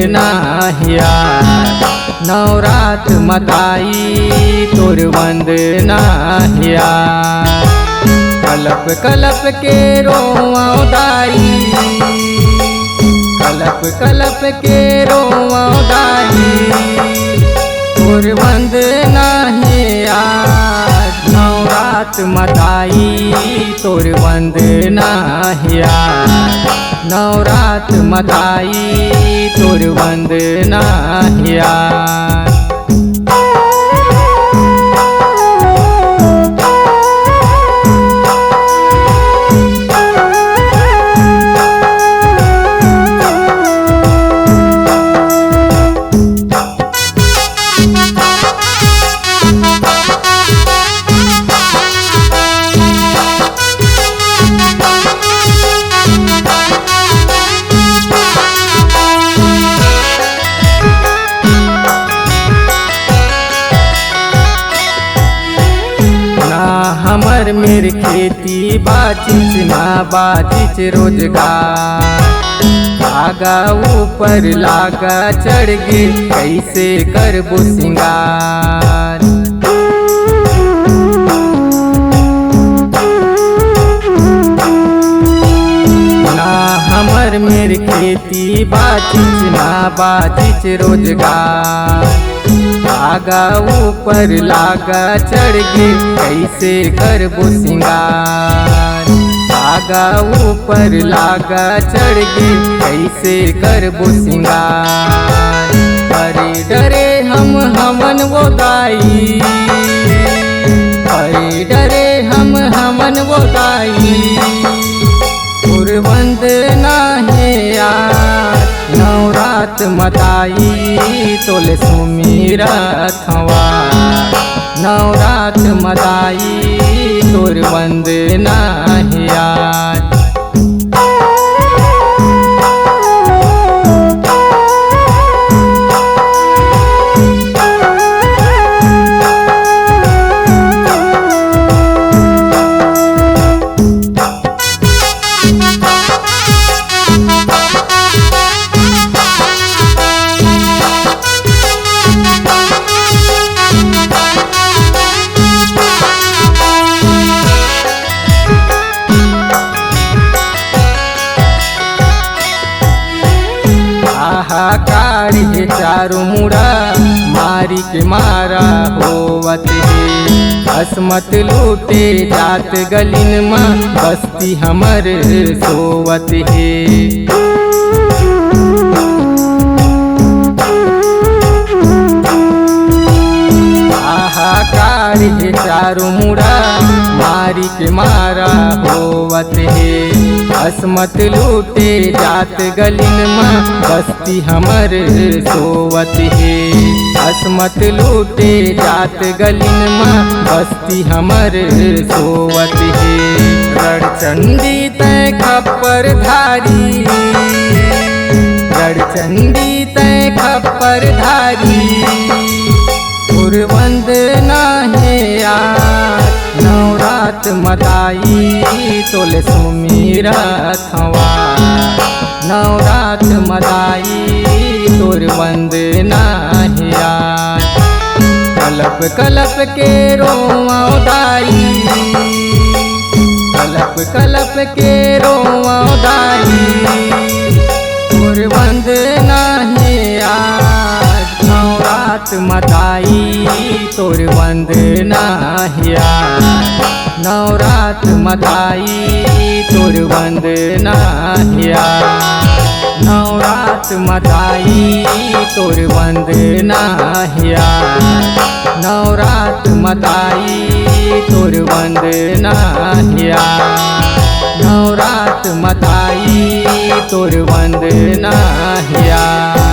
नाहिया। नवरात मताई तोर वंदना हिया। कलप कलप के रोआ दाई, कलप कलप के रोआ दाई तोर वंदना हिया। नवरात मताई तोर वंदना हिया। नवरात मताई तोर वंदना हिया। हमर मेर खेती बाचिच ना बाचिच रोजगार। आगा ऊपर लागा चढ़ गे कैसे करबो सिंगार। ना हमर मेर खेती बाचिच ना बाचिच रोजगार। आगा ऊपर लागा चढ़ गे कैसे करबो सिंगार। आगा ऊपर लागा चढ़ गे कैसे करबो सिंगार। अरे डरे हम हमन वो दाई, अरे डरे हम हमन वो दाई तोर वंदना है यार। नवरात मताई तोले सुमिरथवा। नवरात मताई तोर वंदना है यार। हाहाकार है चारू मुड़ा मारी के मारा होवत है। असमत लूटे जात गलिन माँ बस्ती हमर सोवत है। हाहाकार है चारू मुड़ा मारी के मारा होवत है। असमत लूटे जात गलिन माँ बस्ती हमर सोवत है। असमत लूटे जात गलिन माँ बस्ती हमर सोवत है। रणचंडी तय खप्पर धारी, रणचंडी तय खप्पर धारी तोर वंदना है यार। नवरात मताई तोले सुमिरथवा। नवरात मताई तोर वंदना है यार। कलप कलप के रोआ दाई, कलप कलप के रोआ दाई तोर वंदना है यार। नवरात मताई तोर वंदना है यार। नवरात मताई तोर वंदना है यार। नवरात मताई तोर वंदना है यार। नवरात मताई तोर वंदना है यार। नवरात मताई तोर वंदना है यार।